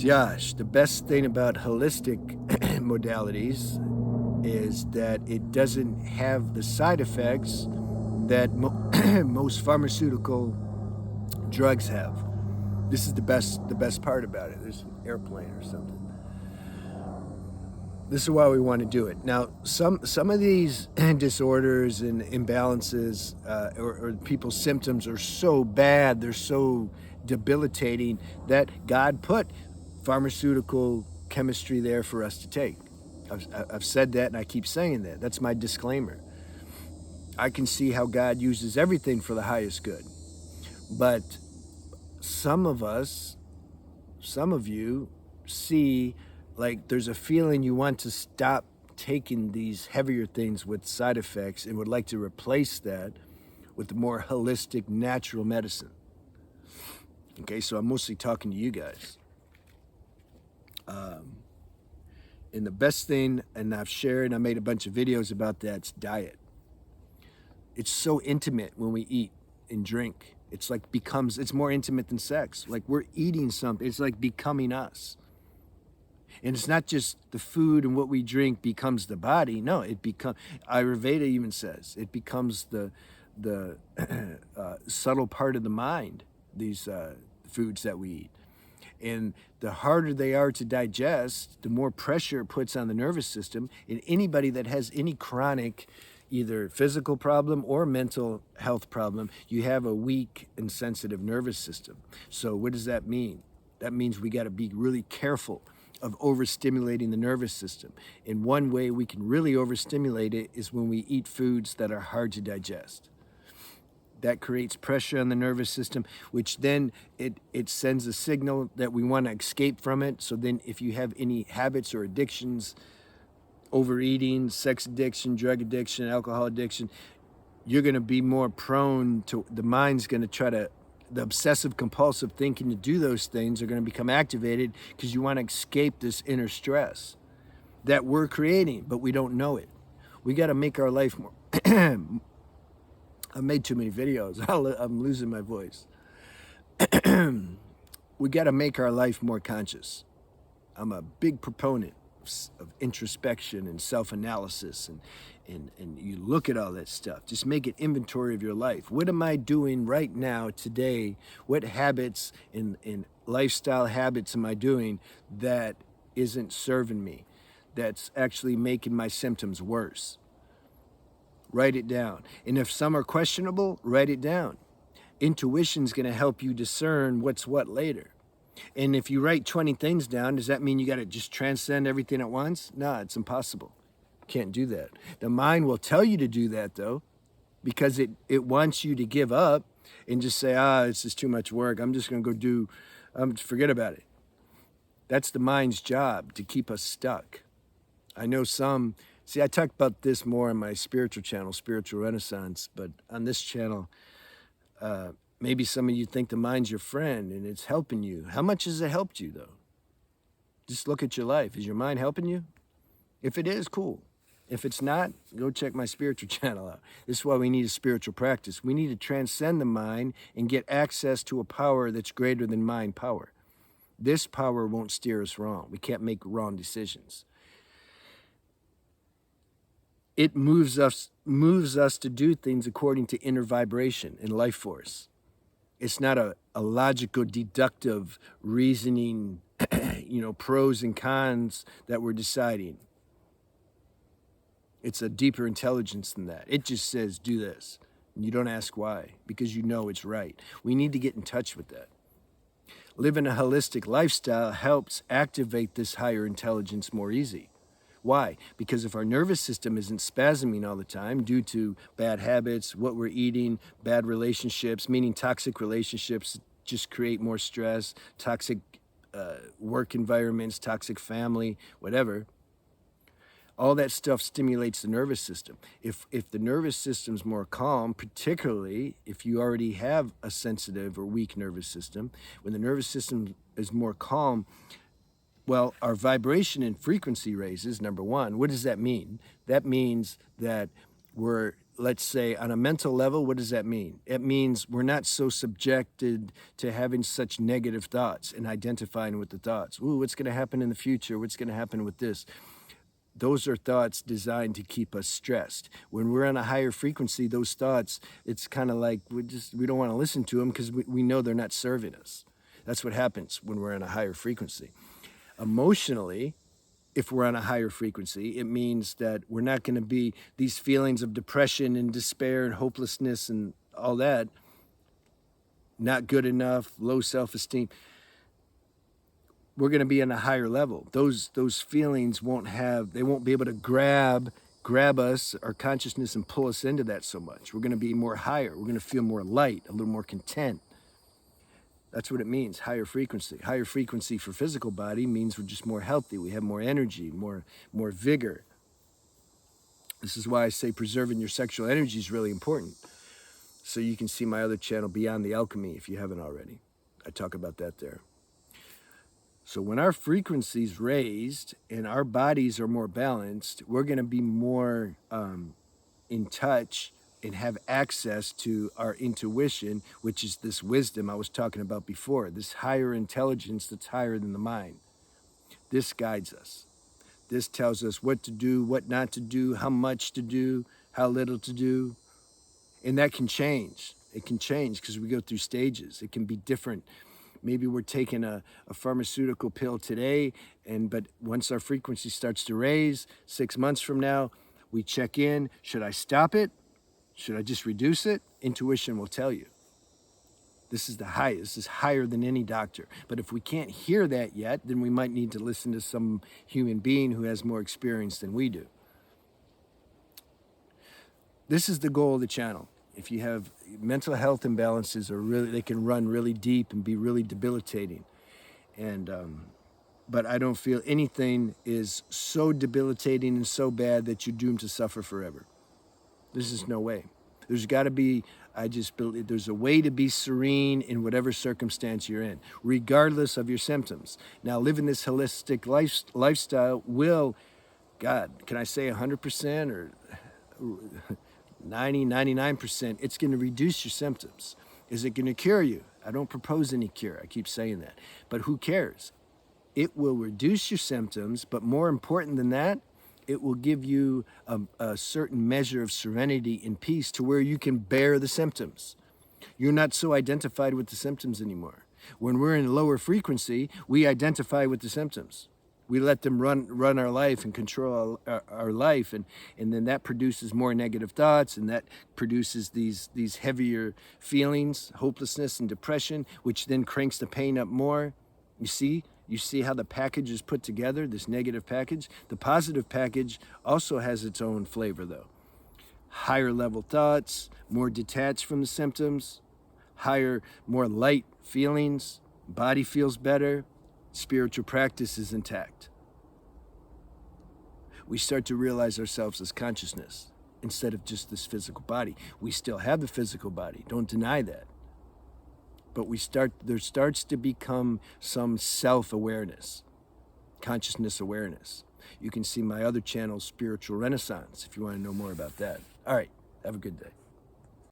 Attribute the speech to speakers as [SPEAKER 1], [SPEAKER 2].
[SPEAKER 1] Josh, the best thing about holistic modalities is that it doesn't have the side effects that most pharmaceutical drugs have. This is the best part about it. There's an airplane or something. This is why we want to do it. Now, some of these disorders and imbalances or people's symptoms are so bad, they're so debilitating that God put pharmaceutical chemistry there for us to take. I've said that and I keep saying that. That's my disclaimer. I can see how God uses everything for the highest good. But some of us, some of you see like there's a feeling you want to stop taking these heavier things with side effects and would like to replace that with the more holistic, natural medicine. Okay, so I'm mostly talking to you guys. And the best thing, and I've shared, I made a bunch of videos about that, it's diet. It's so intimate when we eat and drink. It's like it's more intimate than sex. Like we're eating something, it's like becoming us. And it's not just the food and what we drink becomes the body. No, Ayurveda even says, it becomes the subtle part of the mind, these foods that we eat. And the harder they are to digest, the more pressure it puts on the nervous system. And anybody that has any chronic, either physical problem or mental health problem, you have a weak and sensitive nervous system. So what does that mean? That means we got to be really careful of overstimulating the nervous system. And one way we can really overstimulate it is when we eat foods that are hard to digest. That creates pressure on the nervous system, which then it sends a signal that we want to escape from it. So then if you have any habits or addictions, overeating, sex addiction, drug addiction, alcohol addiction, you're going to be more prone to, the mind's going to try to, the obsessive compulsive thinking to do those things are going to become activated because you want to escape this inner stress that we're creating, but we don't know it. We got to make our life more I've made too many videos. I'm losing my voice. We got to make our life more conscious. I'm a big proponent of introspection and self-analysis, and you look at all that stuff. Just make an inventory of your life. What am I doing right now, today? What habits and lifestyle habits am I doing that isn't serving me, that's actually making my symptoms worse? Write it down. And if some are questionable, write it down. Intuition's going to help you discern what's what later. And if you write 20 things down, does that mean you got to just transcend everything at once? No, it's impossible. Can't do that. The mind will tell you to do that, though, because it wants you to give up and just say, it's just too much work. I'm just going to go forget about it. That's the mind's job, to keep us stuck. I know see, I talk about this more on my spiritual channel, Spiritual Renaissance, but on this channel, maybe some of you think the mind's your friend and it's helping you. How much has it helped you, though? Just look at your life. Is your mind helping you? If it is, cool. If it's not, go check my spiritual channel out. This is why we need a spiritual practice. We need to transcend the mind and get access to a power that's greater than mind power. This power won't steer us wrong. We can't make wrong decisions. It moves us to do things according to inner vibration and life force. It's not a logical, deductive reasoning, pros and cons that we're deciding. It's a deeper intelligence than that. It just says, do this. And you don't ask why, because you know it's right. We need to get in touch with that. Living a holistic lifestyle helps activate this higher intelligence more easy. Why? Because if our nervous system isn't spasming all the time due to bad habits, what we're eating, bad relationships, meaning toxic relationships just create more stress, toxic work environments, toxic family, whatever, all that stuff stimulates the nervous system. If the nervous system's more calm, particularly if you already have a sensitive or weak nervous system, when the nervous system is more calm, well, our vibration and frequency raises, number one. What does that mean? That means that we're let's say on a mental level, what does that mean? It means we're not so subjected to having such negative thoughts and identifying with the thoughts. Ooh, what's going to happen in the future? What's going to happen with this? Those are thoughts designed to keep us stressed. When we're on a higher frequency, those thoughts, it's kind of like we don't want to listen to them because we know they're not serving us. That's what happens when we're on a higher frequency. Emotionally, if we're on a higher frequency, it means that we're not going to be these feelings of depression and despair and hopelessness and all that, not good enough, low self-esteem. We're going to be on a higher level. Those feelings they won't be able to grab us, our consciousness, and pull us into that so much. We're going to be more higher. We're going to feel more light, a little more content. That's what it means, higher frequency. Higher frequency for physical body means we're just more healthy. We have more energy, more vigor. This is why I say preserving your sexual energy is really important. So you can see my other channel, Beyond the Alchemy, if you haven't already. I talk about that there. So when our frequency's raised and our bodies are more balanced, we're going to be more in touch and have access to our intuition, which is this wisdom I was talking about before, this higher intelligence that's higher than the mind. This guides us. This tells us what to do, what not to do, how much to do, how little to do. And that can change. It can change because we go through stages. It can be different. Maybe we're taking a pharmaceutical pill today, but once our frequency starts to raise, 6 months from now, we check in. Should I stop it? Should I just reduce it? Intuition will tell you. This is the highest. This is higher than any doctor. But if we can't hear that yet, then we might need to listen to some human being who has more experience than we do. This is the goal of the channel. If you have mental health imbalances, they can run really deep and be really debilitating. But I don't feel anything is so debilitating and so bad that you're doomed to suffer forever. This is no way. There's got to be, I just believe, there's a way to be serene in whatever circumstance you're in, regardless of your symptoms. Now, living this holistic lifestyle will, God, can I say 100% or 90, 99%, it's going to reduce your symptoms. Is it going to cure you? I don't propose any cure. I keep saying that. But who cares? It will reduce your symptoms, but more important than that, it will give you a certain measure of serenity and peace to where you can bear the symptoms. You're not so identified with the symptoms anymore. When we're in lower frequency, we identify with the symptoms. We let them run our life and control our life, and then that produces more negative thoughts, and that produces these heavier feelings, hopelessness and depression, which then cranks the pain up more. You see how the package is put together, this negative package? The positive package also has its own flavor, though. Higher level thoughts, more detached from the symptoms, more light feelings, body feels better, spiritual practice is intact. We start to realize ourselves as consciousness instead of just this physical body. We still have the physical body, don't deny that. But there starts to become some self-awareness, consciousness awareness. You can see my other channel, Spiritual Renaissance, if you want to know more about that. All right, have a good day.